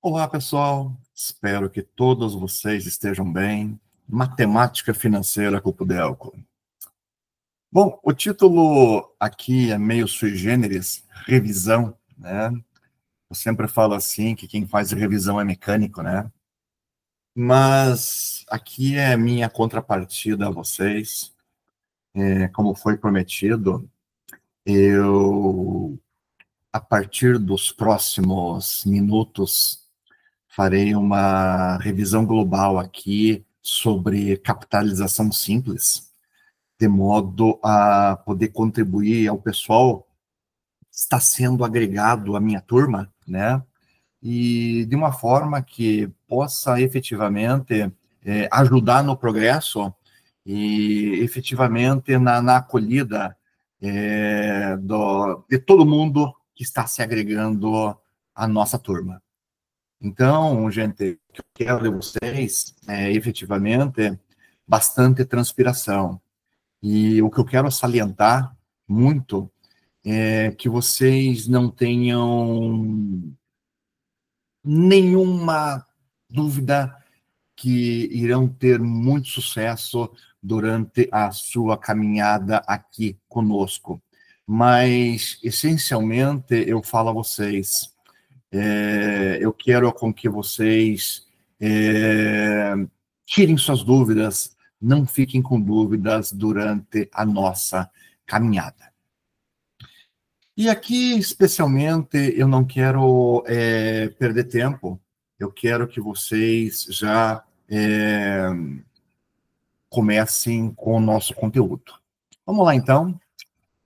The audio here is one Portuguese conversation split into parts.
Olá, pessoal. Espero que todos vocês estejam bem. Matemática financeira com o Pudelco. Bom, o título aqui é meio sui generis, revisão, né? Eu sempre falo assim que quem faz revisão é mecânico, né? Mas aqui é minha contrapartida a vocês. Como foi prometido, eu, a partir dos próximos minutos, farei uma revisão global aqui sobre capitalização simples, de modo a poder contribuir ao pessoal que está sendo agregado à minha turma, né? E de uma forma que possa efetivamente ajudar no progresso e efetivamente na acolhida de todo mundo que está se agregando à nossa turma. Então, gente, o que eu quero de vocês é efetivamente bastante transpiração. E o que eu quero salientar muito é que vocês não tenham nenhuma dúvida que irão ter muito sucesso durante a sua caminhada aqui conosco. Mas, essencialmente, eu falo a vocês, eu quero com que vocês tirem suas dúvidas, não fiquem com dúvidas durante a nossa caminhada. E aqui, especialmente, eu não quero perder tempo, eu quero que vocês já comecem com o nosso conteúdo. Vamos lá, então.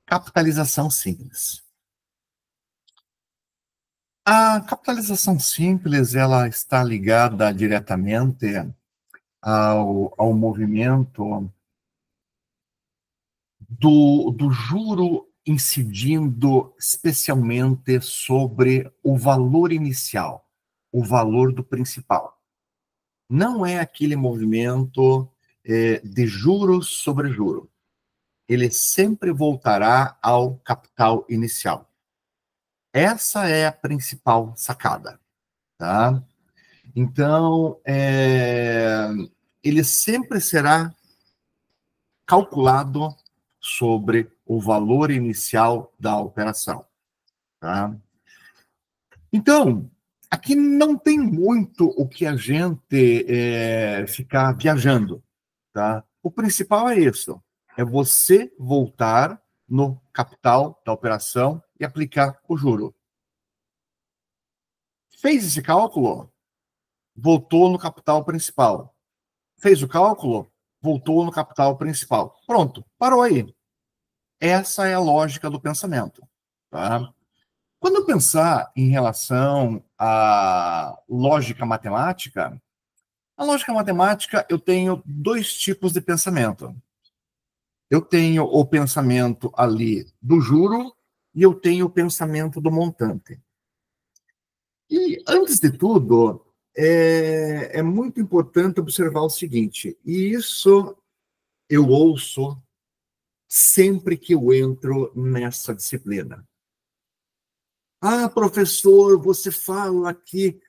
Capitalização simples. A capitalização simples, ela está ligada diretamente ao movimento do juro incidindo especialmente sobre o valor inicial, o valor do principal. Não é aquele movimento de juros sobre juro. Ele sempre voltará ao capital inicial. Essa é a principal sacada, tá? Então, ele sempre será calculado sobre o valor inicial da operação, tá? Então, aqui não tem muito o que a gente ficar viajando, tá? O principal é isso, é você voltar no capital da operação e aplicar o juro. Fez esse cálculo? Voltou no capital principal. Fez o cálculo? Voltou no capital principal. Pronto, parou aí. Essa é a lógica do pensamento, tá? Quando eu pensar em relação à lógica matemática, a lógica matemática eu tenho dois tipos de pensamento. Eu tenho o pensamento ali do juro e eu tenho o pensamento do montante. E, antes de tudo, é muito importante observar o seguinte, e isso eu ouço sempre que eu entro nessa disciplina. Ah, professor, você fala que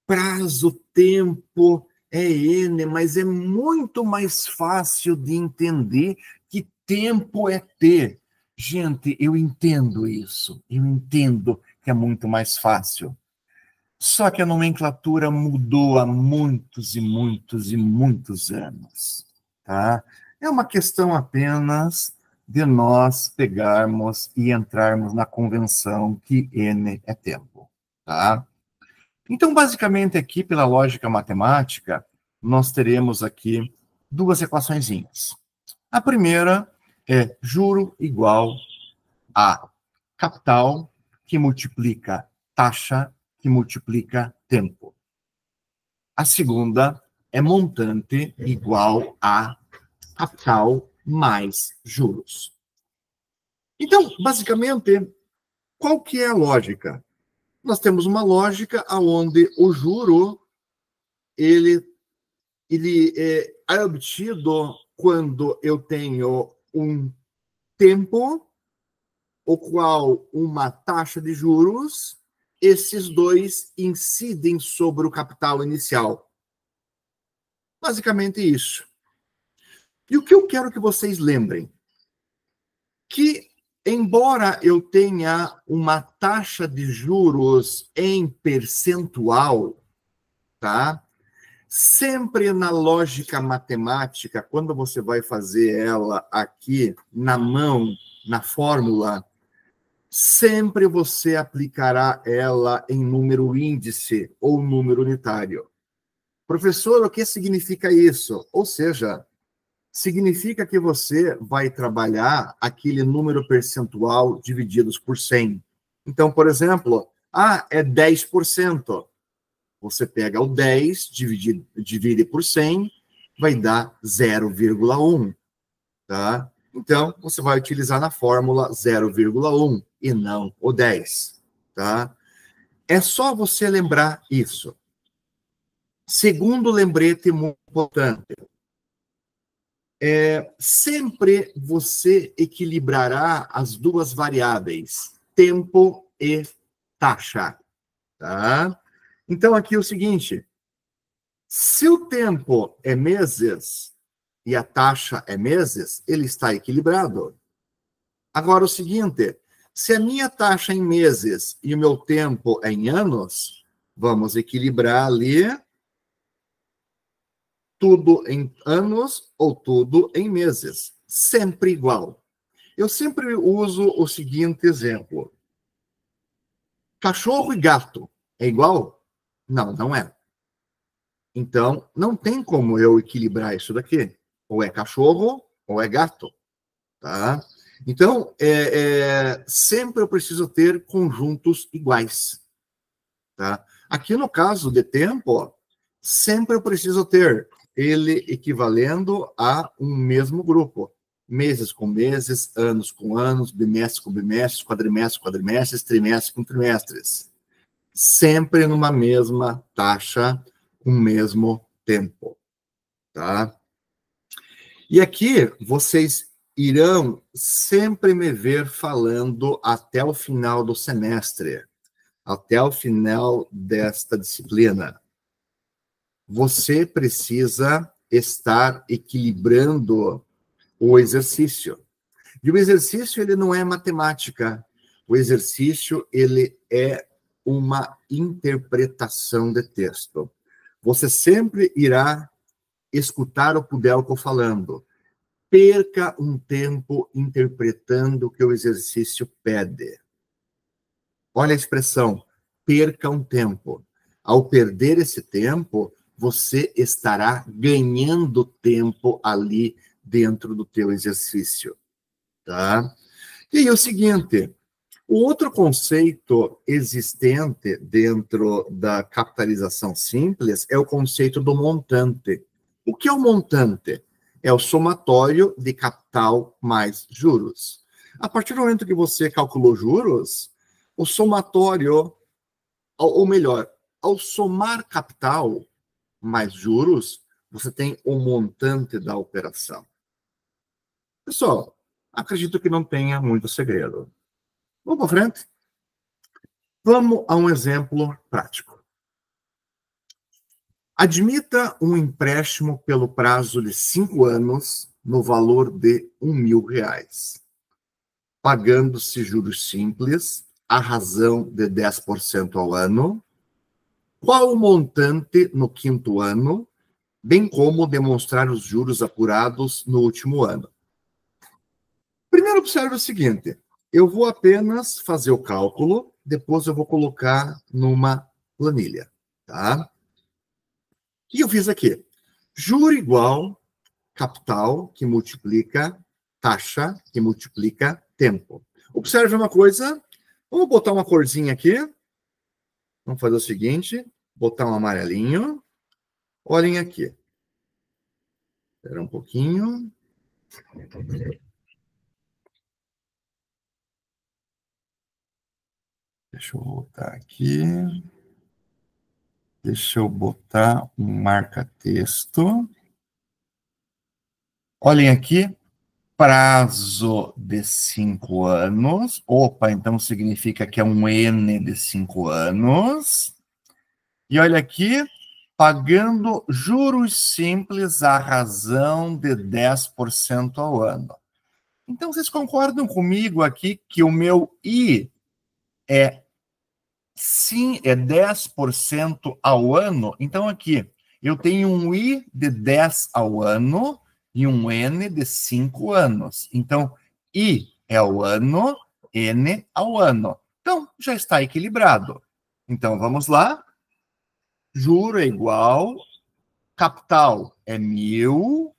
prazo, tempo é N, mas é muito mais fácil de entender que tempo é T. Gente, eu entendo isso, eu entendo que é muito mais fácil. Só que a nomenclatura mudou há muitos e muitos e muitos anos, tá? É uma questão apenas de nós pegarmos e entrarmos na convenção que N é tempo, tá? Então, basicamente, aqui, pela lógica matemática, nós teremos aqui duas equaçõezinhas. A primeira é juro igual a capital que multiplica taxa que multiplica tempo. A segunda é montante igual a capital mais juros. Então, basicamente, qual que é a lógica? Nós temos uma lógica onde o juro ele é obtido quando eu tenho um tempo, o qual uma taxa de juros, esses dois incidem sobre o capital inicial. Basicamente isso. E o que eu quero que vocês lembrem? Que, embora eu tenha uma taxa de juros em percentual, tá? Sempre na lógica matemática, quando você vai fazer ela aqui na mão, na fórmula, sempre você aplicará ela em número índice ou número unitário. Professor, o que significa isso? Ou seja, significa que você vai trabalhar aquele número percentual divididos por 100. Então, por exemplo, é 10%. Você pega o 10, divide por 100, vai dar 0,1. Tá? Então, você vai utilizar na fórmula 0,1 e não o 10. Tá? É só você lembrar isso. Segundo lembrete muito importante, sempre você equilibrará as duas variáveis, tempo e taxa. Tá? Então, aqui é o seguinte, se o tempo é meses e a taxa é meses, ele está equilibrado. Agora, o seguinte, se a minha taxa é em meses e o meu tempo é em anos, vamos equilibrar ali tudo em anos ou tudo em meses. Sempre igual. Eu sempre uso o seguinte exemplo. Cachorro e gato é igual? Não, não é. Então, não tem como eu equilibrar isso daqui. Ou é cachorro ou é gato. Tá? Então, sempre eu preciso ter conjuntos iguais. Tá? Aqui no caso de tempo, sempre eu preciso ter ele equivalendo a um mesmo grupo. Meses com meses, anos com anos, bimestres com bimestres, quadrimestres com quadrimestres, trimestres com trimestres. Sempre numa mesma taxa, com o mesmo tempo. Tá? E aqui vocês irão sempre me ver falando até o final do semestre, até o final desta disciplina. Você precisa estar equilibrando o exercício. E o exercício, ele não é matemática. O exercício, ele é uma interpretação de texto. Você sempre irá escutar o Kudelko falando. Perca um tempo interpretando o que o exercício pede. Olha a expressão, perca um tempo. Ao perder esse tempo, você estará ganhando tempo ali dentro do teu exercício, tá? E aí, o seguinte, o outro conceito existente dentro da capitalização simples é o conceito do montante. O que é o montante? É o somatório de capital mais juros. A partir do momento que você calculou juros, o somatório, ou melhor, ao somar capital mais juros, você tem o montante da operação. Pessoal, acredito que não tenha muito segredo. Vamos para frente? Vamos a um exemplo prático. Admita um empréstimo pelo prazo de 5 anos no valor de R$ 1.000, pagando-se juros simples, à razão de 10% ao ano. Qual o montante no quinto ano, bem como demonstrar os juros apurados no último ano? Primeiro, observe o seguinte, eu vou apenas fazer o cálculo, depois eu vou colocar numa planilha, tá? O que eu fiz aqui? Juro igual capital, que multiplica taxa, que multiplica tempo. Observe uma coisa, vamos botar uma corzinha aqui. Vamos fazer o seguinte, botar um amarelinho. Olhem aqui. Espera um pouquinho. Deixa eu voltar aqui. Deixa eu botar um marca-texto. Olhem aqui, prazo de 5 anos. Opa, então significa que é um N de 5 anos. E olha aqui, pagando juros simples à razão de 10% ao ano. Então, vocês concordam comigo aqui que o meu I é, sim, é 10% ao ano? Então, aqui, eu tenho um I de 10 ao ano e um N de 5 anos. Então, I é ao ano, N ao ano. Então, já está equilibrado. Então, vamos lá. Juro é igual, capital é 1.000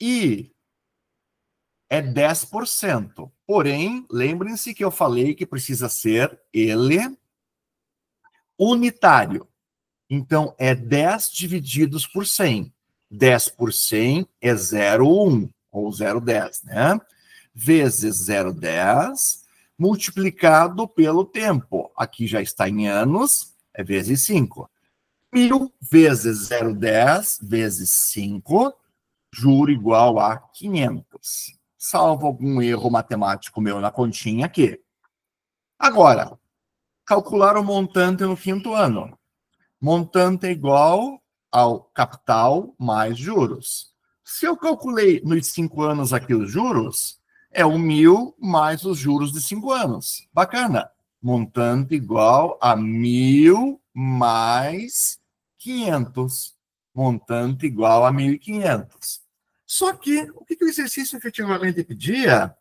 e é 10%. Porém, lembrem-se que eu falei que precisa ser ele unitário. Então, é 10 divididos por 100. 10 por 100 é 0,1, ou 0,10, né? Vezes 0,10, multiplicado pelo tempo. Aqui já está em anos, é vezes 5. 1.000 vezes 0,10 vezes 5, juro igual a 500. Salvo algum erro matemático meu na continha aqui. Agora, calcular o montante no 5º ano. Montante é igual ao capital mais juros. Se eu calculei nos 5 anos aqui os juros, é o 1.000 mais os juros de 5 anos. Bacana. Montante igual a 1.000 mais 500. Montante igual a 1.500. Só que, o que o exercício efetivamente pedia?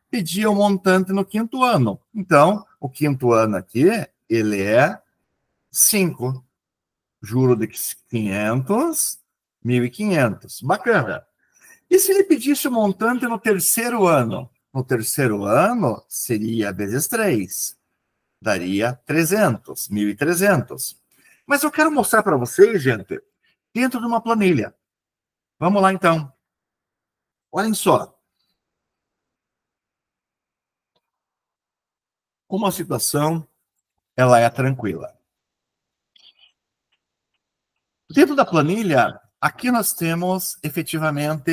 Pedia o montante no 5º ano. Então, o 5º ano aqui, ele é 5. Juro de 500, 1.500. Bacana. E se ele pedisse o montante no 3º ano? No 3º ano, seria vezes 3. Daria 300, 1.300. Mas eu quero mostrar para vocês, gente, dentro de uma planilha. Vamos lá, então. Olhem só. Como a situação ela é tranquila. Dentro da planilha, aqui nós temos efetivamente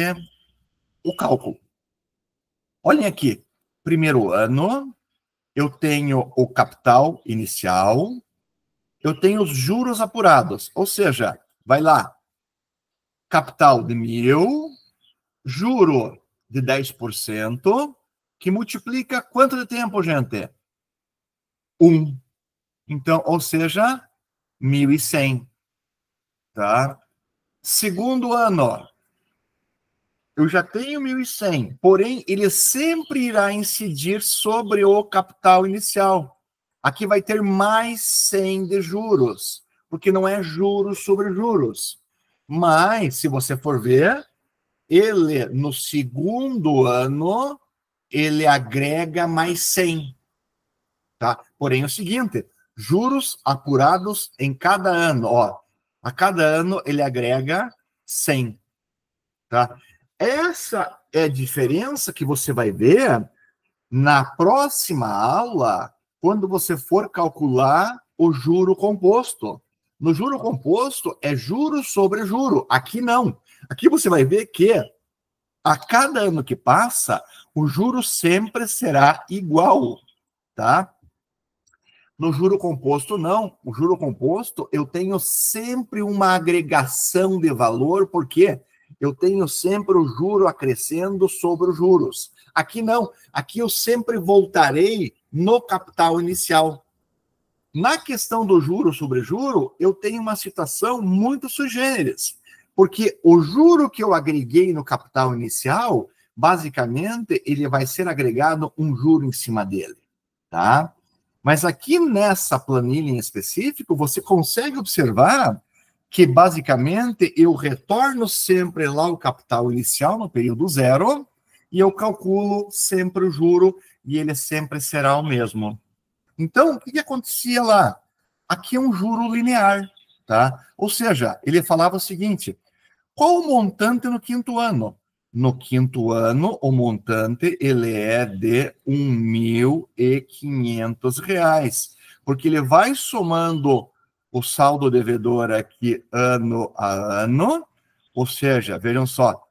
o cálculo. Olhem aqui. 1º ano, eu tenho o capital inicial, eu tenho os juros apurados. Ou seja, vai lá, capital de 1.000, juro de 10%, que multiplica quanto de tempo, gente? 1. Então, ou seja, 1.100. Tá? 2º ano, eu já tenho 1.100, porém, ele sempre irá incidir sobre o capital inicial. Aqui vai ter mais 100 de juros, porque não é juros sobre juros. Mas, se você for ver, ele, no 2º ano, ele agrega mais 100. Tá? Porém, é o seguinte, juros apurados em cada ano. Ó, a cada ano, ele agrega 100. Tá? Essa é a diferença que você vai ver na próxima aula, quando você for calcular o juro composto. No juro composto, é juro sobre juro. Aqui não. Aqui você vai ver que a cada ano que passa, o juro sempre será igual, tá? No juro composto, não. O juro composto, eu tenho sempre uma agregação de valor, porque eu tenho sempre o juro acrescendo sobre os juros. Aqui não. Aqui eu sempre voltarei no capital inicial. Na questão do juro sobre juro, eu tenho uma situação muito sui generis, porque o juro que eu agreguei no capital inicial, basicamente, ele vai ser agregado um juro em cima dele, tá? Mas aqui nessa planilha em específico, você consegue observar que, basicamente, eu retorno sempre lá o capital inicial no período 0 e eu calculo sempre o juro e ele sempre será o mesmo. Então, o que acontecia lá? Aqui é um juro linear, tá? Ou seja, ele falava o seguinte, qual o montante no 5º ano? No 5º ano, o montante ele é de R$ 1.500, porque ele vai somando o saldo devedor aqui ano a ano, ou seja, vejam só,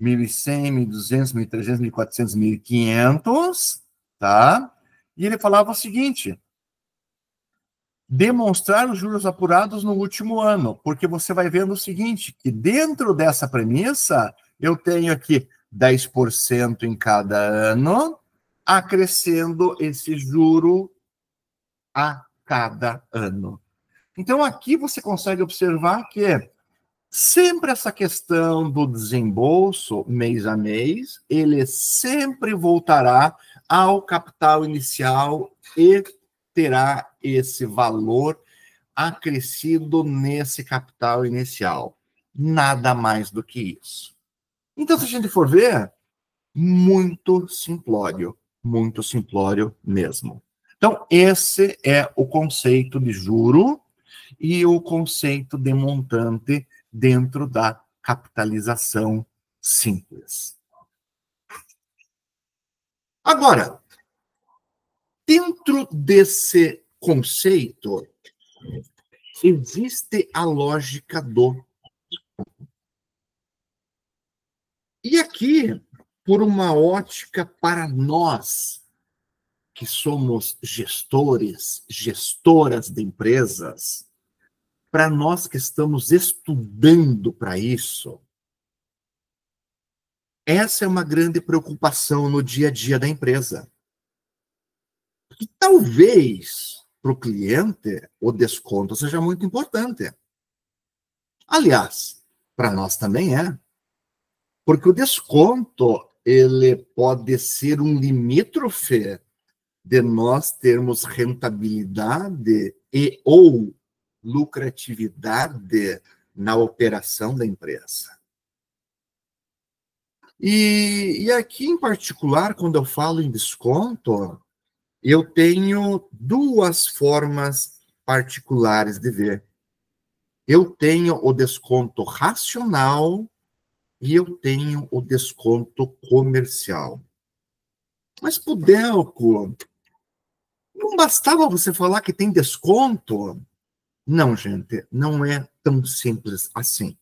1.100, 1.200, 1.300, 1.400, 1.500, tá? E ele falava o seguinte: demonstrar os juros apurados no último ano, porque você vai vendo o seguinte, que dentro dessa premissa, eu tenho aqui 10% em cada ano, acrescendo esse juro a cada ano. Então, aqui você consegue observar que sempre essa questão do desembolso, mês a mês, ele sempre voltará ao capital inicial e terá esse valor acrescido nesse capital inicial. Nada mais do que isso. Então, se a gente for ver, muito simplório mesmo. Então, esse é o conceito de juro e o conceito de montante dentro da capitalização simples. Agora, dentro desse conceito, existe a lógica do... E aqui, por uma ótica para nós, que somos gestores, gestoras de empresas, para nós que estamos estudando para isso, essa é uma grande preocupação no dia a dia da empresa. E talvez para o cliente o desconto seja muito importante. Aliás, para nós também é. Porque o desconto ele pode ser um limítrofe de nós termos rentabilidade e ou lucratividade na operação da empresa. E aqui, em particular, quando eu falo em desconto, eu tenho duas formas particulares de ver. Eu tenho o desconto racional e eu tenho o desconto comercial. Mas, Pudelco, não bastava você falar que tem desconto? Não, gente, não é tão simples assim.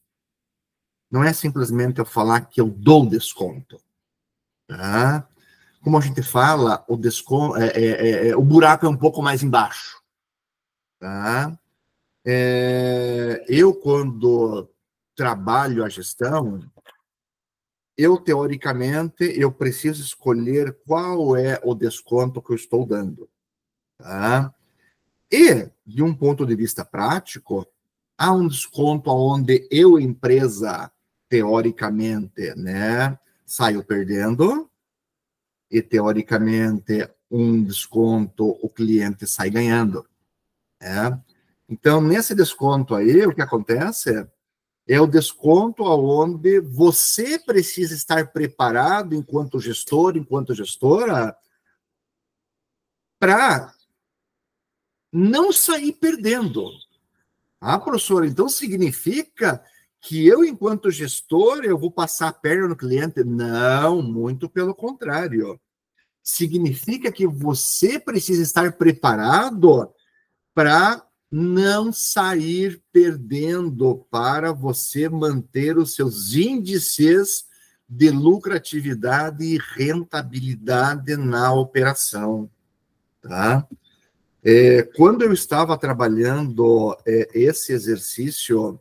Não é simplesmente eu falar que eu dou desconto. Tá? Como a gente fala, o desconto, o buraco é um pouco mais embaixo. Tá? Eu, quando trabalho a gestão, teoricamente, eu preciso escolher qual é o desconto que eu estou dando. Tá? E, de um ponto de vista prático, há um desconto onde eu, empresa, teoricamente, né, saio perdendo, e, teoricamente, um desconto o cliente sai ganhando. Né? Então, nesse desconto aí, o que acontece é o desconto onde você precisa estar preparado, enquanto gestor, enquanto gestora, para não sair perdendo. Ah, professor, então significa que eu, enquanto gestor, eu vou passar a perna no cliente? Não, muito pelo contrário. Significa que você precisa estar preparado para não sair perdendo, para você manter os seus índices de lucratividade e rentabilidade na operação. Tá? Quando eu estava trabalhando esse exercício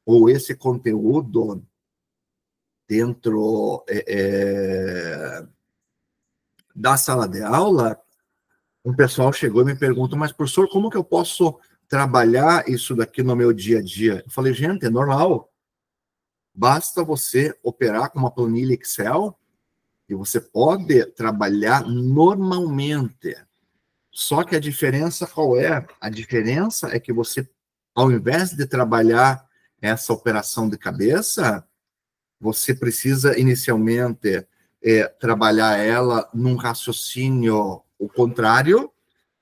ou esse conteúdo dentro da sala de aula, um pessoal chegou e me perguntou: mas, professor, como que eu posso trabalhar isso daqui no meu dia a dia? Eu falei: gente, é normal. Basta você operar com uma planilha Excel e você pode trabalhar normalmente. Só que a diferença qual é? A diferença é que você, ao invés de trabalhar essa operação de cabeça, você precisa inicialmente trabalhar ela num raciocínio o contrário,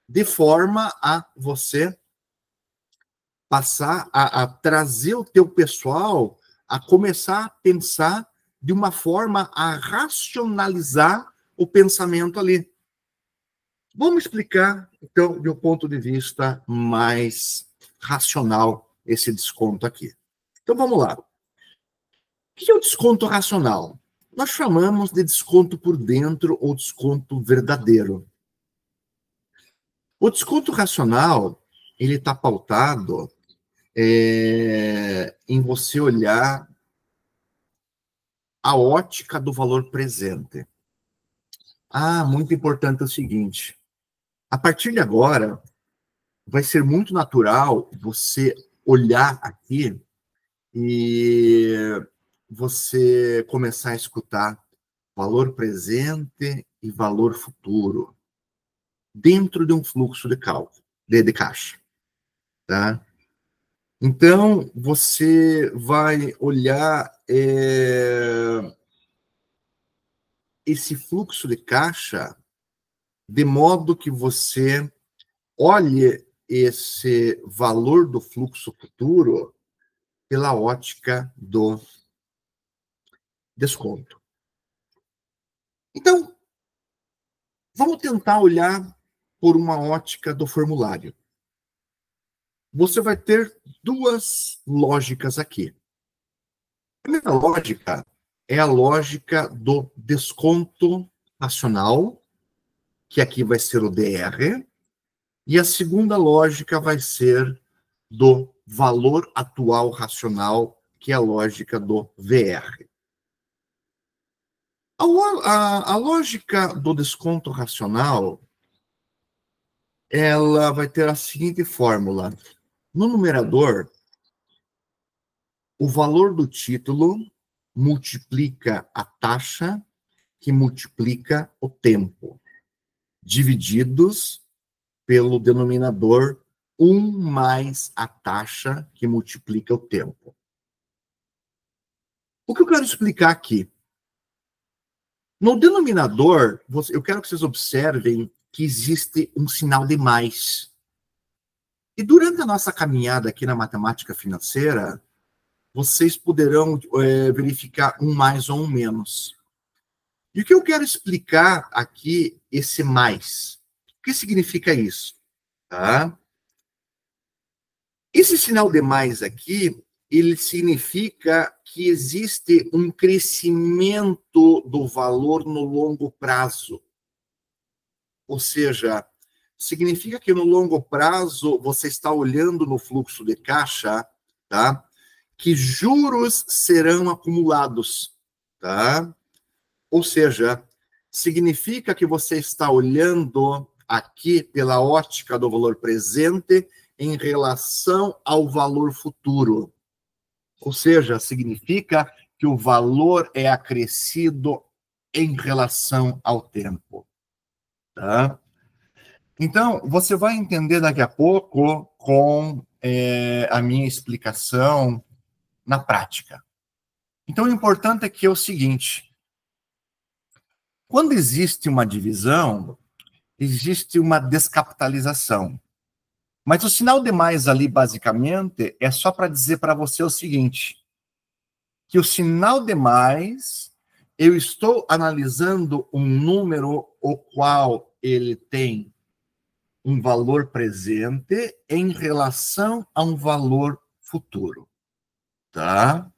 de forma a você passar a trazer o teu pessoal a começar a pensar de uma forma a racionalizar o pensamento ali. Vamos explicar, então, de um ponto de vista mais racional, esse desconto aqui. Então, vamos lá. O que é o desconto racional? nós chamamos de desconto por dentro ou desconto verdadeiro. O desconto racional, ele está pautado em você olhar a ótica do valor presente. Muito importante o seguinte, a partir de agora, vai ser muito natural você olhar aqui e você começar a escutar valor presente e valor futuro dentro de um fluxo de caixa, tá? Então, você vai olhar esse fluxo de caixa de modo que você olhe esse valor do fluxo futuro pela ótica do desconto. Então, vamos tentar olhar por uma ótica do formulário. Você vai ter duas lógicas aqui. A primeira lógica é a lógica do desconto racional, que aqui vai ser o DR, e a segunda lógica vai ser do valor atual racional, que é a lógica do VR. A lógica do desconto racional, ela vai ter a seguinte fórmula. No numerador, o valor do título multiplica a taxa que multiplica o tempo, divididos pelo denominador 1 mais a taxa que multiplica o tempo. O que eu quero explicar aqui? No denominador, eu quero que vocês observem que existe um sinal de mais. E durante a nossa caminhada aqui na matemática financeira, vocês poderão verificar um mais ou um menos. E o que eu quero explicar aqui, esse mais? O que significa isso? Tá? Esse sinal de mais aqui, ele significa que existe um crescimento do valor no longo prazo. Ou seja, significa que no longo prazo você está olhando no fluxo de caixa, tá? Que juros serão acumulados, tá? Ou seja, significa que você está olhando aqui pela ótica do valor presente em relação ao valor futuro. Ou seja, significa que o valor é acrescido em relação ao tempo. Tá? Então, você vai entender daqui a pouco com a minha explicação na prática. Então, o importante aqui é o seguinte. Quando existe uma divisão, existe uma descapitalização. Mas o sinal de mais ali, basicamente, é só para dizer para você o seguinte, que o sinal de mais, eu estou analisando um número o qual ele tem um valor presente em relação a um valor futuro, tá?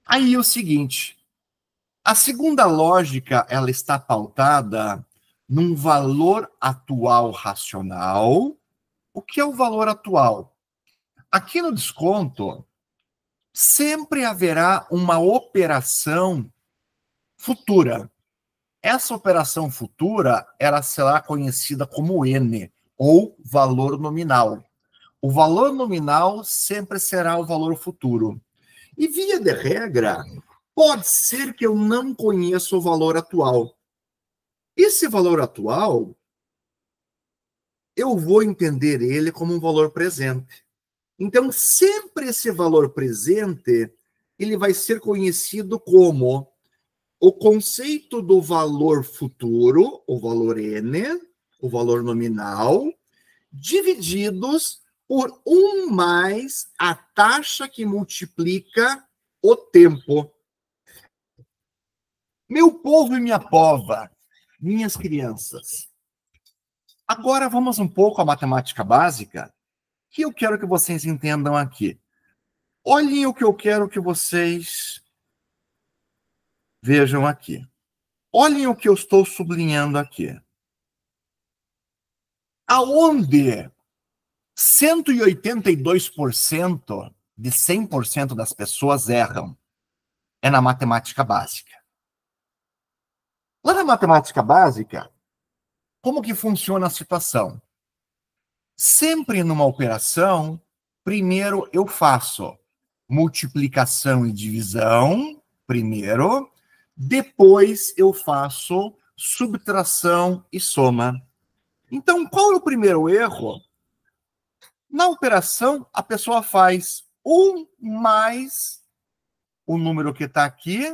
Aí o seguinte, a segunda lógica, ela está pautada num valor atual racional. O que é o valor atual? Aqui no desconto, sempre haverá uma operação futura. Essa operação futura, ela será conhecida como N, ou valor nominal. O valor nominal sempre será o valor futuro. E, via de regra, pode ser que eu não conheça o valor atual. Esse valor atual, eu vou entender ele como um valor presente. Então, sempre esse valor presente, ele vai ser conhecido como o conceito do valor futuro, o valor N, o valor nominal, divididos por 1 mais a taxa que multiplica o tempo. Meu povo e minha pova, minhas crianças. Agora vamos um pouco à matemática básica, que eu quero que vocês entendam aqui. Olhem o que eu quero que vocês Vejam aqui. Olhem o que eu estou sublinhando aqui. Aonde 182% de 100% das pessoas erram é na matemática básica. Lá na matemática básica, como que funciona a situação? Sempre numa operação, primeiro eu faço multiplicação e divisão, primeiro, depois eu faço subtração e soma. Então, qual é o primeiro erro? Na operação, a pessoa faz 1 mais o número que está aqui,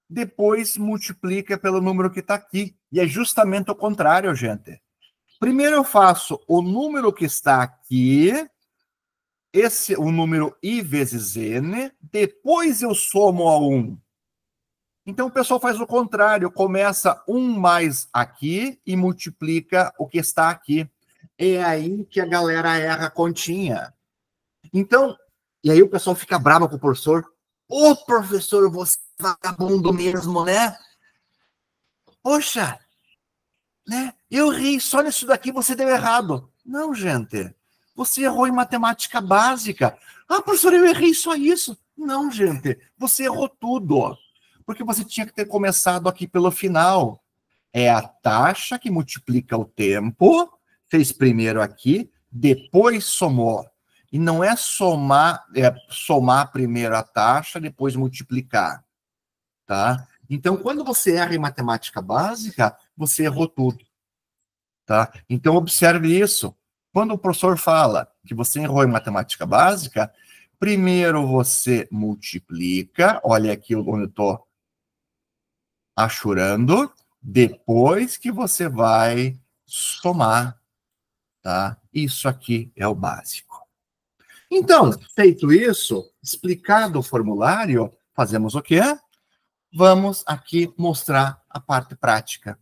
depois multiplica pelo número que está aqui. E é justamente o contrário, gente. Primeiro eu faço o número que está aqui, o número i vezes n, depois eu somo a 1. Então o pessoal faz o contrário, começa 1 mais aqui e multiplica o que está aqui. É aí que a galera erra a continha. Então, e aí o pessoal fica bravo com o professor. Ô, professor, você é vagabundo mesmo, né? Poxa, né? Eu ri, só nisso daqui você deu errado. Não, gente. Você errou em matemática básica. Ah, professor, eu errei só isso. Não, gente. Você errou tudo. Porque você tinha que ter começado aqui pelo final. É a taxa que multiplica o tempo. Fez primeiro aqui, depois somou. E não é somar primeiro a taxa, depois multiplicar. Tá? Então, quando você erra em matemática básica, você errou tudo. Tá? Então, observe isso. Quando o professor fala que você errou em matemática básica, primeiro você multiplica, olha aqui onde eu estou achurando, depois que você vai somar. Tá? Isso aqui é o básico. Então, feito isso, explicado o formulário, fazemos o quê? Vamos aqui mostrar a parte prática.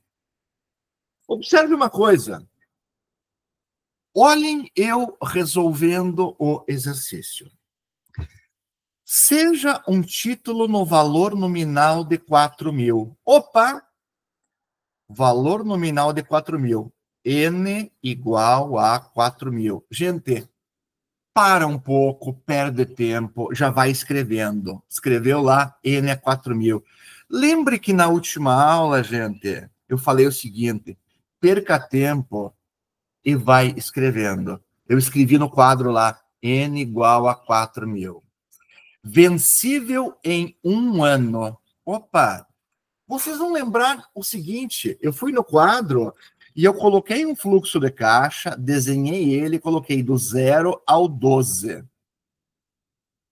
Observe uma coisa. Olhem eu resolvendo o exercício. Seja um título no valor nominal de 4.000. Opa! Valor nominal de 4.000. N igual a 4.000. Gente, para um pouco, perde tempo, já vai escrevendo. Escreveu lá, N é 4.000. Lembre que na última aula, gente, eu falei o seguinte, perca tempo e vai escrevendo. Eu escrevi no quadro lá, N igual a 4.000. Vencível em 1 ano. Opa! Vocês vão lembrar o seguinte, eu fui no quadro e eu coloquei um fluxo de caixa, desenhei ele, coloquei do 0 ao 12.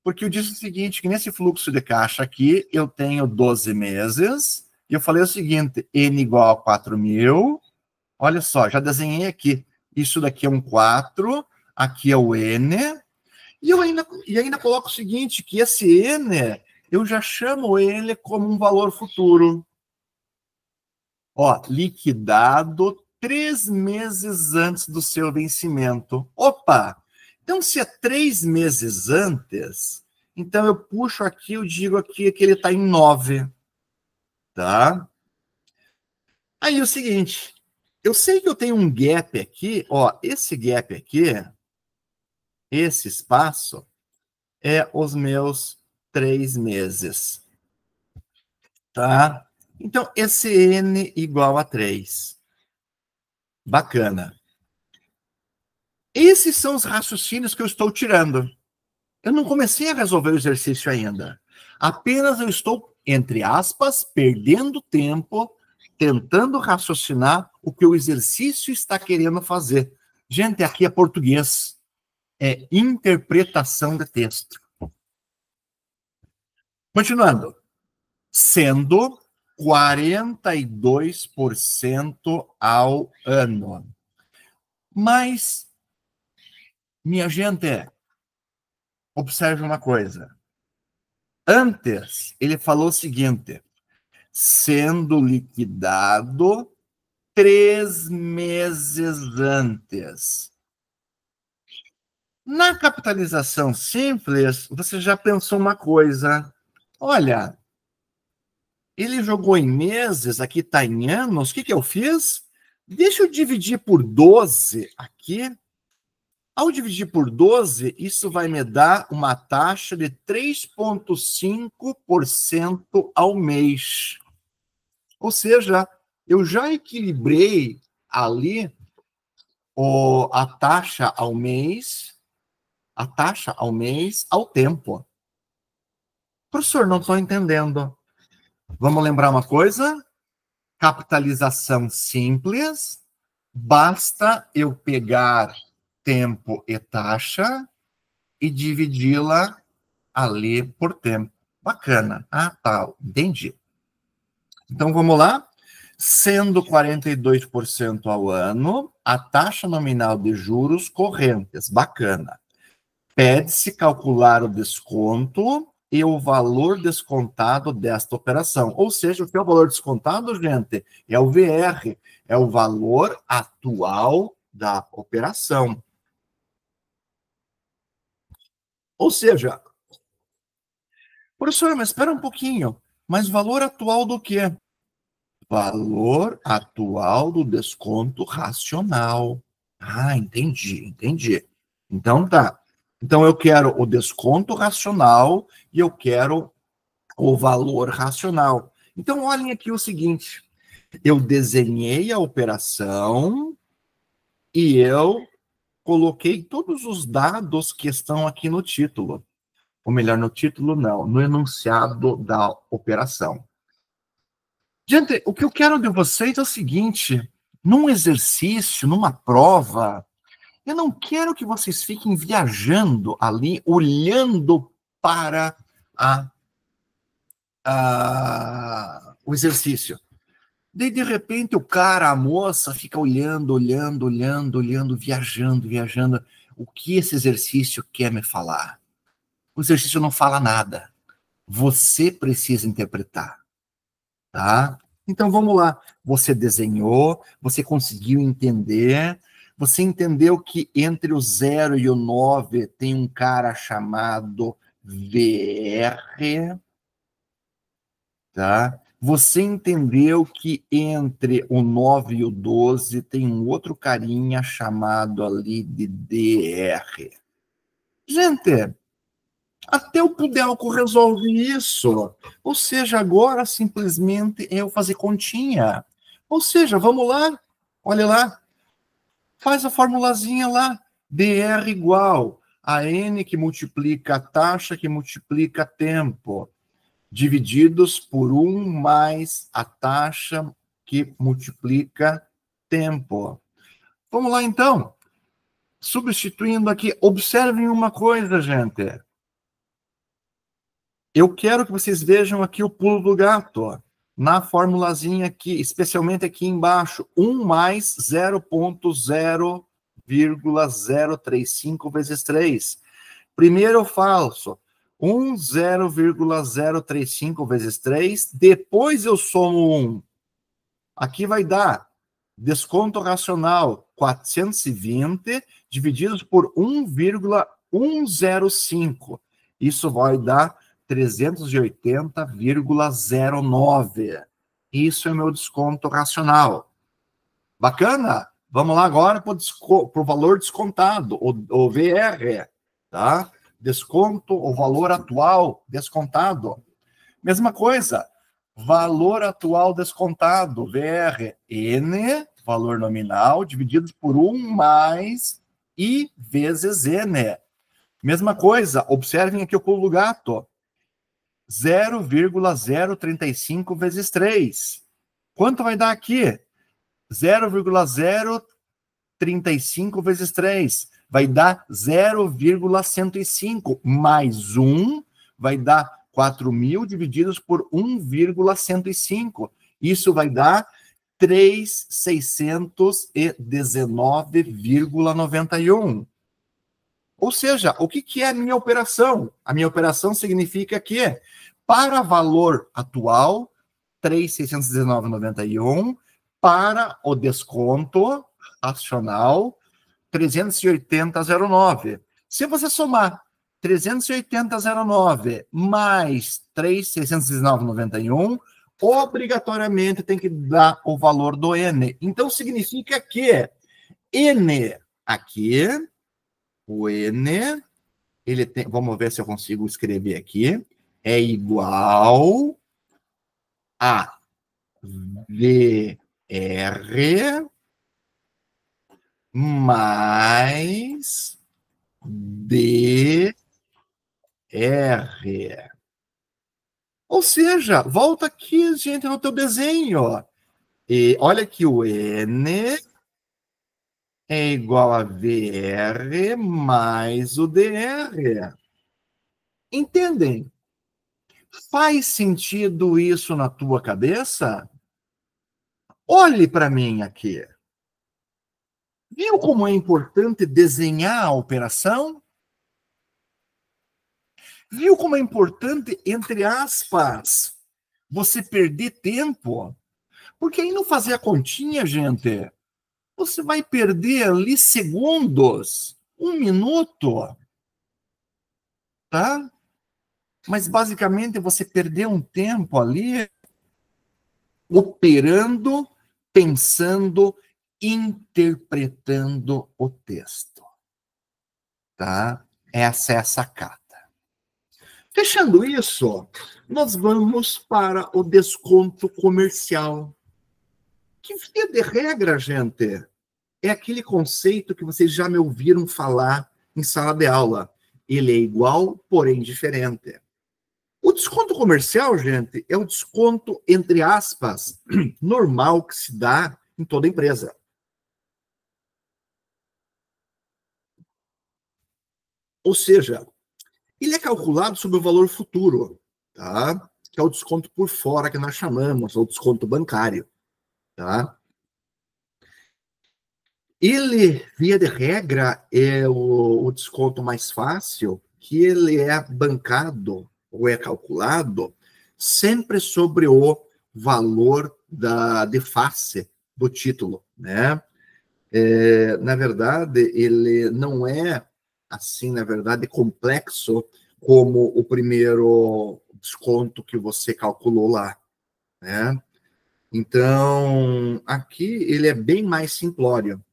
Porque eu disse o seguinte, que nesse fluxo de caixa aqui, eu tenho 12 meses, e eu falei o seguinte, N igual a 4.000, olha só, já desenhei aqui, isso daqui é um 4, aqui é o N, e ainda coloco o seguinte, que esse N, eu já chamo ele como um valor futuro. Ó, liquidado 3 meses antes do seu vencimento. Opa! Então, se é 3 meses antes, então eu puxo aqui, eu digo aqui que ele está em 9. Tá? Aí é o seguinte, eu sei que eu tenho um gap aqui, ó, esse gap aqui, esse espaço, é os meus 3 meses. Tá? Então, esse N igual a 3. Bacana. Esses são os raciocínios que eu estou tirando. Eu não comecei a resolver o exercício ainda. Apenas eu estou, entre aspas, perdendo tempo, tentando raciocinar o que o exercício está querendo fazer. Gente, aqui é português. É interpretação de texto. Continuando. Sendo 42% ao ano. Mas, minha gente, observe uma coisa. Antes, ele falou o seguinte, sendo liquidado 3 meses antes. Na capitalização simples, você já pensou uma coisa. Olha, Ele jogou em meses, aqui está em anos. O que, que eu fiz? Deixa eu dividir por 12 aqui. Ao dividir por 12, isso vai me dar uma taxa de 3,5% ao mês. Ou seja, eu já equilibrei ali a taxa ao mês, ao tempo. Professor, não estou entendendo. Vamos lembrar uma coisa? Capitalização simples, basta eu pegar tempo e taxa e dividi-la ali por tempo. Bacana. Ah, tá, entendi. Então, vamos lá. Sendo 42% ao ano, a taxa nominal de juros correntes. Bacana. Pede-se calcular o desconto e o valor descontado desta operação. Ou seja, o que é o valor descontado, gente? É o VR, é o valor atual da operação. Ou seja, professor, mas espera um pouquinho. Mas valor atual do quê? Valor atual do desconto racional. Ah, entendi. Então tá. Então eu quero o desconto racional e eu quero o valor racional. Então olhem aqui o seguinte. Eu desenhei a operação e eu coloquei todos os dados que estão aqui no título. Ou melhor, no título não, no enunciado da operação. Gente, o que eu quero de vocês é o seguinte: num exercício, numa prova, eu não quero que vocês fiquem viajando ali, olhando para o exercício. Daí, de repente, o cara, a moça, fica olhando, viajando. O que esse exercício quer me falar? O exercício não fala nada. Você precisa interpretar, tá? Então, vamos lá. Você desenhou, você conseguiu entender, você entendeu que entre o 0 e o 9 tem um cara chamado VR, tá? Você entendeu que entre o 9 e o 12 tem um outro carinha chamado ali de DR. Gente, até o Pudelco resolve isso. Ou seja, agora simplesmente é eu fazer continha. Ou seja, vamos lá, olha lá, faz a formulazinha lá. DR igual a N que multiplica a taxa que multiplica tempo, divididos por 1 mais a taxa que multiplica tempo. Vamos lá, então. Substituindo aqui, observem uma coisa, gente. Eu quero que vocês vejam aqui o pulo do gato, ó, na formulazinha aqui, especialmente aqui embaixo, 1 mais 0,035 vezes 3. Primeiro eu faço 0,035 vezes 3, depois eu somo 1. Aqui vai dar desconto racional 420 divididos por 1,105. Isso vai dar 380,09. Isso é meu desconto racional. Bacana? Vamos lá agora para o valor descontado, o VR, tá? Desconto, o valor atual descontado. Mesma coisa, valor atual descontado, VR, N, valor nominal, dividido por 1 mais I vezes N. Mesma coisa, observem aqui o pulo do gato. 0,035 vezes 3. Quanto vai dar aqui? 0,035 vezes 3. Vai dar 0,105. Mais 1 vai dar 4.000 divididos por 1,105. Isso vai dar 3.619,91. Ou seja, o que é a minha operação? A minha operação significa que, para valor atual, 3.619,91, para o desconto racional, 380,09. Se você somar 380,09 mais 3.619,91, obrigatoriamente tem que dar o valor do N. Então, significa que N aqui, o N, ele tem, vamos ver se eu consigo escrever aqui, é igual a VR mais DR. Ou seja, volta aqui, gente, no teu desenho. E olha que o N é igual a VR mais o DR. Entendem? Faz sentido isso na tua cabeça? Olhe para mim aqui. Viu como é importante desenhar a operação? Viu como é importante, entre aspas, você perder tempo? Porque aí não fazer a continha, gente, você vai perder ali segundos, 1 minuto, tá? Mas basicamente você perdeu um tempo ali operando, pensando, interpretando o texto, tá? Essa é a sacada. Fechando isso, nós vamos para o desconto comercial. Que, via de regra, gente, é aquele conceito que vocês já me ouviram falar em sala de aula. Ele é igual, porém diferente. O desconto comercial, gente, é o desconto, entre aspas, normal que se dá em toda empresa. Ou seja, ele é calculado sobre o valor futuro, tá? Que é o desconto por fora que nós chamamos, ou desconto bancário, tá? Ele, via de regra, é o desconto mais fácil, que ele é bancado ou é calculado sempre sobre o valor de face do título, né? Na verdade, ele não é, assim, na verdade, complexo como o primeiro desconto que você calculou lá, né? Então, aqui ele é bem mais simplório.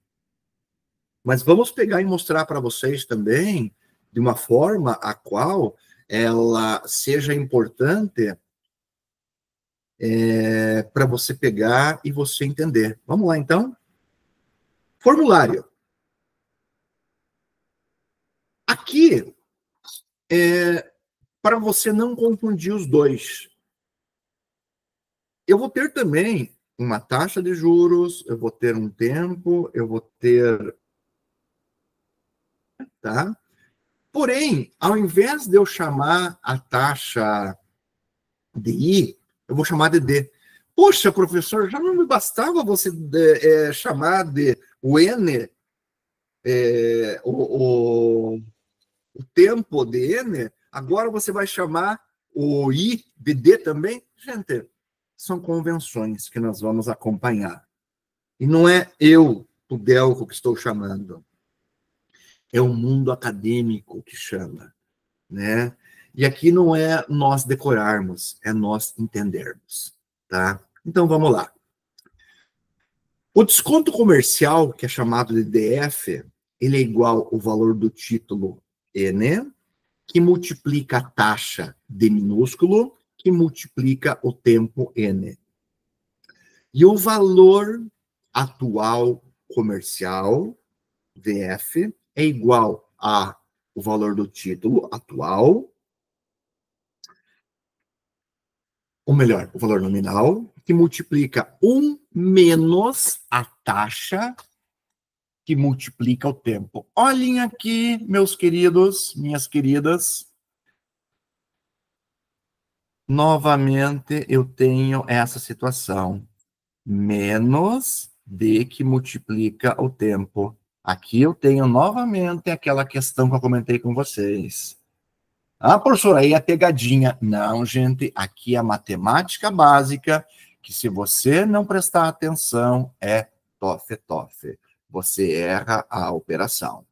Mas vamos pegar e mostrar para vocês também de uma forma a qual ela seja importante para você pegar e você entender. Vamos lá, então? Formulário. Aqui, para você não confundir os dois, eu vou ter também uma taxa de juros, eu vou ter um tempo, eu vou ter... Tá? Porém, ao invés de eu chamar a taxa de I, eu vou chamar de D. Poxa, professor, já não me bastava você chamar de o N, o tempo de N, agora você vai chamar o I de D também? Gente, são convenções que nós vamos acompanhar. E não é eu, o Delco, que estou chamando. É o mundo acadêmico que chama, né? E aqui não é nós decorarmos, é nós entendermos, tá? Então, vamos lá. O desconto comercial, que é chamado de DF, ele é igual ao valor do título N, que multiplica a taxa D minúsculo, que multiplica o tempo N. E o valor atual comercial, VF, é igual ao valor do título atual, ou melhor, o valor nominal, que multiplica 1 menos a taxa que multiplica o tempo. Olhem aqui, meus queridos, minhas queridas. Novamente, eu tenho essa situação. Menos D que multiplica o tempo. Aqui eu tenho novamente aquela questão que eu comentei com vocês. Ah, professor, aí é pegadinha. Não, gente, aqui é a matemática básica, que se você não prestar atenção, é tofe. Você erra a operação.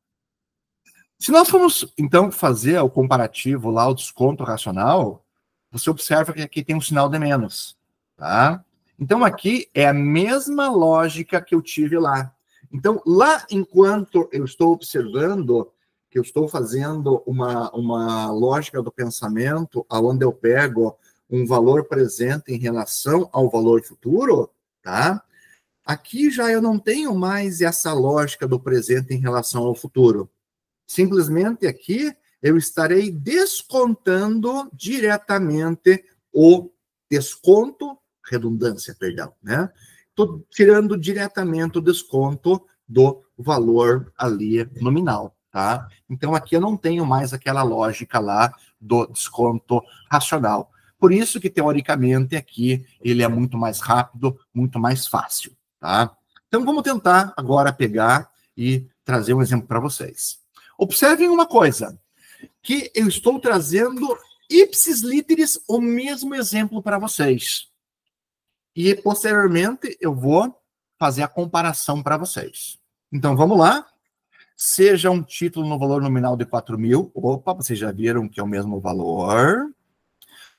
Se nós formos, então, fazer o comparativo lá, o desconto racional, você observa que aqui tem um sinal de menos. tá? Então, aqui é a mesma lógica que eu tive lá. Então, lá, enquanto eu estou observando, que eu estou fazendo uma lógica do pensamento, onde eu pego um valor presente em relação ao valor futuro, tá? Aqui já eu não tenho mais essa lógica do presente em relação ao futuro. Simplesmente aqui eu estarei descontando diretamente o desconto, redundância, perdão, né? Estou tirando diretamente o desconto do valor ali nominal, tá? Então aqui eu não tenho mais aquela lógica lá do desconto racional. Por isso que, teoricamente, aqui ele é muito mais rápido, muito mais fácil, tá? Então vamos tentar agora pegar e trazer um exemplo para vocês. Observem uma coisa, que eu estou trazendo ipsis literis o mesmo exemplo para vocês. E, posteriormente, eu vou fazer a comparação para vocês. Então, vamos lá. Seja um título no valor nominal de 4.000. Opa, vocês já viram que é o mesmo valor.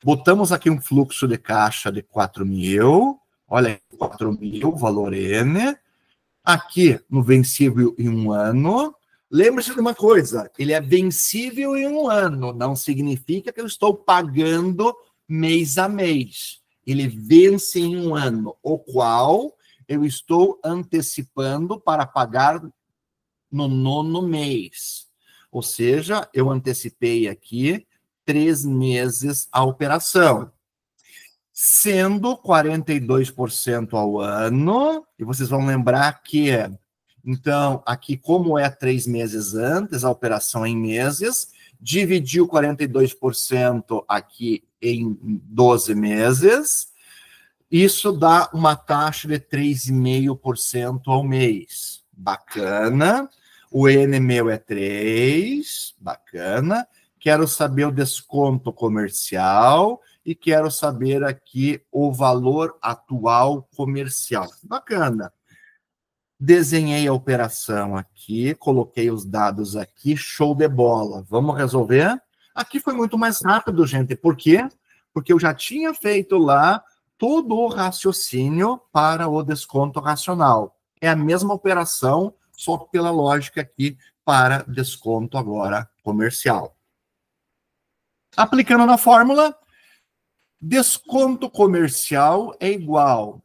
Botamos aqui um fluxo de caixa de 4.000. Olha, 4.000, valor N. Aqui, no vencível em 1 ano. Lembre-se de uma coisa, ele é vencível em 1 ano, não significa que eu estou pagando mês a mês. Ele vence em 1 ano, o qual eu estou antecipando para pagar no 9º mês. Ou seja, eu antecipei aqui 3 meses a operação. Sendo 42% ao ano, e vocês vão lembrar que, então, aqui como é 3 meses antes, a operação em meses, dividiu 42% aqui em 12 meses, isso dá uma taxa de 3,5% ao mês. Bacana. O N meu é 3, bacana. Quero saber o desconto comercial e quero saber aqui o valor atual comercial. Bacana. Desenhei a operação aqui, coloquei os dados aqui, show de bola. Vamos resolver? Aqui foi muito mais rápido, gente. Por quê? Porque eu já tinha feito lá todo o raciocínio para o desconto racional. É a mesma operação, só pela lógica aqui para desconto agora comercial. Aplicando na fórmula, desconto comercial é igual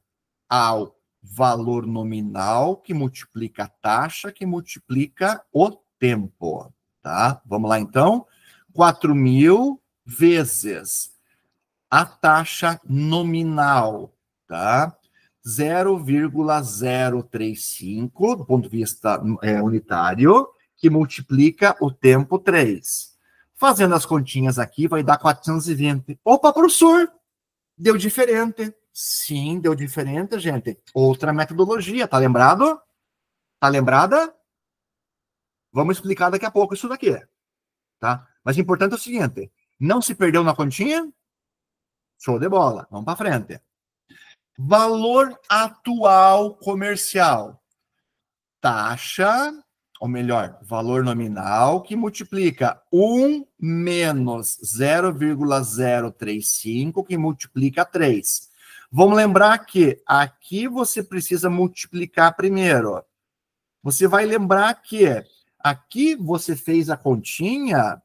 ao valor nominal que multiplica a taxa que multiplica o tempo, tá? Vamos lá, então. 4.000 vezes a taxa nominal, tá? 0,035, do ponto de vista unitário, que multiplica o tempo 3. Fazendo as continhas aqui, vai dar 420. Opa, professor, deu diferente. Sim, deu diferente, gente. Outra metodologia, tá lembrado? Tá lembrada? Vamos explicar daqui a pouco isso daqui, tá? Mas o importante é o seguinte, não se perdeu na continha? Show de bola, vamos para frente. Valor atual comercial. Taxa, ou melhor, valor nominal, que multiplica 1 menos 0,035, que multiplica 3. Vamos lembrar que aqui você precisa multiplicar primeiro. Você vai lembrar que aqui você fez a continha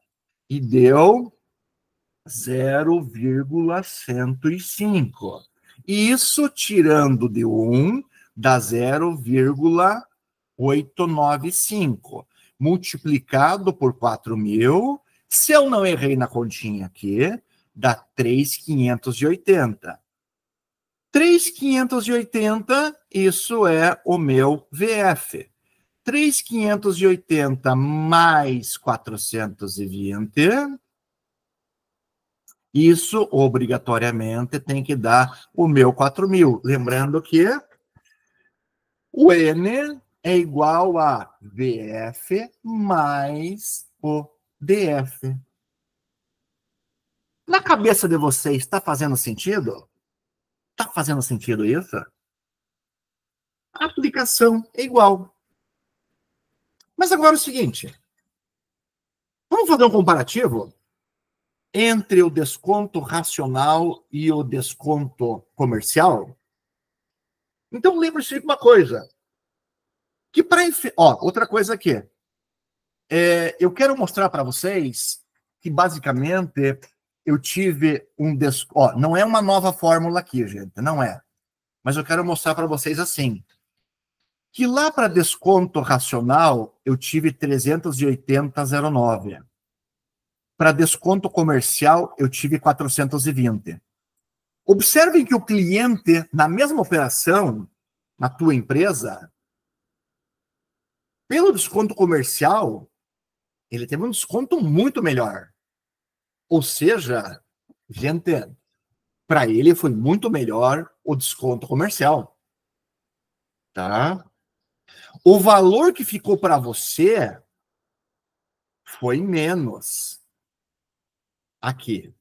e deu 0,105. Isso tirando de 1 dá 0,895. Multiplicado por 4.000, se eu não errei na continha aqui, dá 3.580. 3.580, isso é o meu VF. 3.580 mais 420, isso obrigatoriamente tem que dar o meu 4.000. Lembrando que o N é igual a VF mais o DF. Na cabeça de vocês, está fazendo sentido? Está fazendo sentido isso? A aplicação é igual. Mas agora é o seguinte. Vamos fazer um comparativo? entre o desconto racional e o desconto comercial? Então, lembre-se de uma coisa. Que para outra coisa aqui. Eu quero mostrar para vocês que, basicamente, eu tive um desconto. Não é uma nova fórmula aqui, gente. Não é. Mas eu quero mostrar para vocês assim. Que lá para desconto racional, eu tive 380,09. Para desconto comercial, eu tive 420. Observem que o cliente, na mesma operação, na tua empresa, pelo desconto comercial, ele teve um desconto muito melhor. Ou seja, gente, para ele foi muito melhor o desconto comercial. Tá? O valor que ficou para você foi menos. Aqui.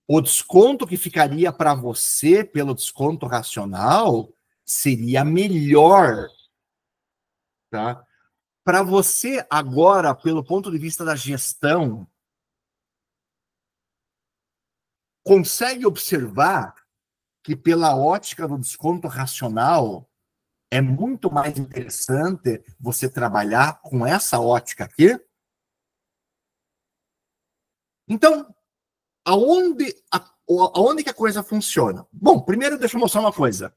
O desconto que ficaria para você pelo desconto racional seria melhor, tá? Para você agora, pelo ponto de vista da gestão, consegue observar que pela ótica do desconto racional é muito mais interessante você trabalhar com essa ótica aqui? Então, aonde que a coisa funciona? Bom, primeiro deixa eu mostrar uma coisa.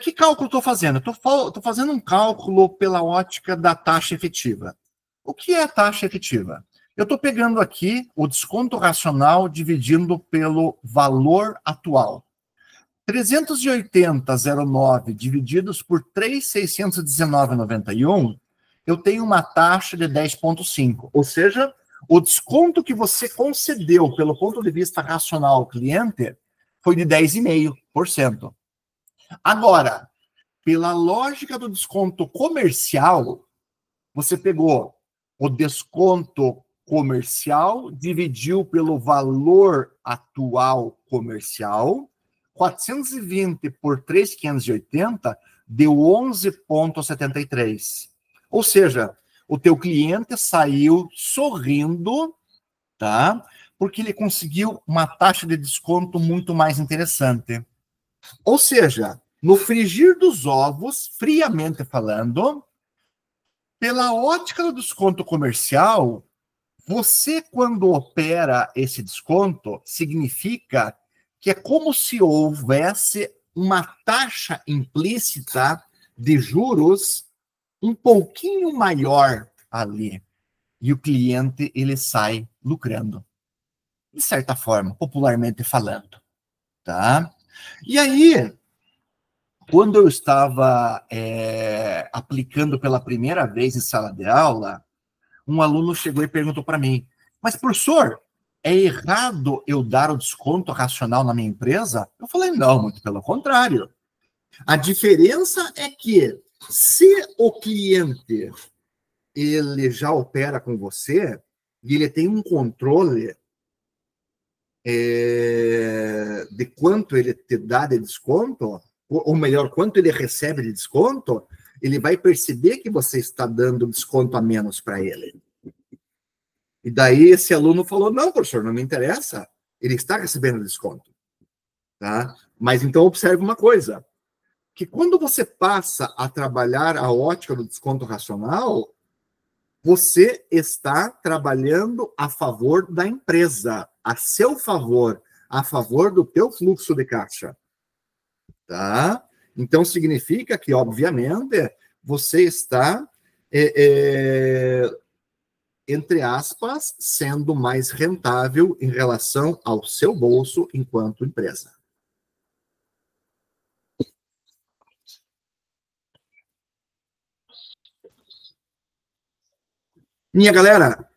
Que cálculo estou fazendo? Estou fazendo um cálculo pela ótica da taxa efetiva. O que é a taxa efetiva? Eu estou pegando aqui o desconto racional dividindo pelo valor atual. 380,09 divididos por 3.619,91, eu tenho uma taxa de 10,5. Ou seja, o desconto que você concedeu pelo ponto de vista racional ao cliente foi de 10,5%. Agora, pela lógica do desconto comercial, você pegou o desconto comercial, dividiu pelo valor atual comercial, 420 por 3.580 deu 11,73. Ou seja, o teu cliente saiu sorrindo, tá? Porque ele conseguiu uma taxa de desconto muito mais interessante. Ou seja, no frigir dos ovos, friamente falando, pela ótica do desconto comercial, você, quando opera esse desconto, significa que é como se houvesse uma taxa implícita de juros um pouquinho maior ali. E o cliente, ele sai lucrando. De certa forma, popularmente falando. Tá? E aí, quando eu estava aplicando pela primeira vez em sala de aula, um aluno chegou e perguntou para mim, mas professor, é errado eu dar o desconto racional na minha empresa? Eu falei, não, muito pelo contrário. A diferença é que se o cliente ele já opera com você e ele tem um controle de quanto ele te dá de desconto, ou melhor, quanto ele recebe de desconto, ele vai perceber que você está dando desconto a menos para ele. E daí esse aluno falou, não, professor, não me interessa, ele está recebendo desconto. Tá? Mas então observe uma coisa, que quando você passa a trabalhar a ótica do desconto racional, você está trabalhando a favor da empresa, a seu favor, a favor do teu fluxo de caixa. Tá? Então, significa que, obviamente, você está, entre aspas, sendo mais rentável em relação ao seu bolso enquanto empresa. Minha galera,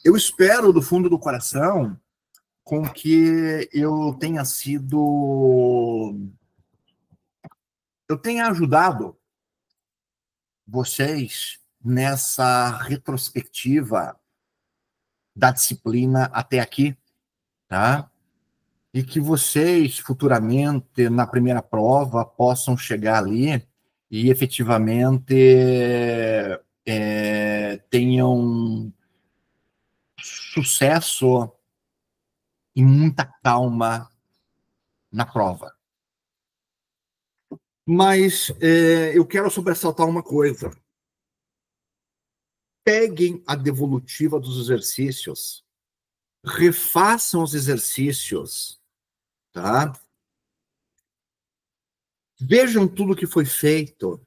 eu espero do fundo do coração com que eu tenha ajudado vocês nessa retrospectiva da disciplina até aqui, tá? E que vocês futuramente na primeira prova possam chegar ali e efetivamente tenham sucesso e muita calma na prova. Mas eu quero sobressaltar uma coisa. Peguem a devolutiva dos exercícios, refaçam os exercícios, tá? Vejam tudo que foi feito.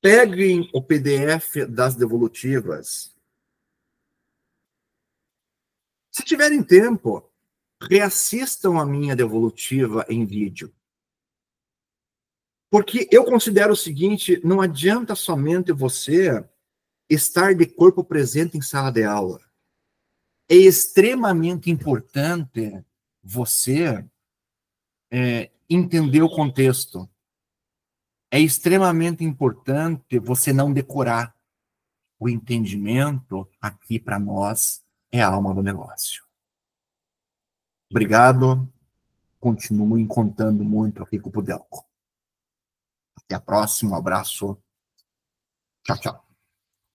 Peguem o PDF das devolutivas. Se tiverem tempo, reassistam a minha devolutiva em vídeo. Porque eu considero o seguinte, não adianta somente você estar de corpo presente em sala de aula. É extremamente importante você entender o contexto. É extremamente importante você não decorar. O entendimento, aqui para nós, é a alma do negócio. Obrigado. Continuem contando muito aqui com o Pudelco. Até a próxima. Um abraço. Tchau, tchau.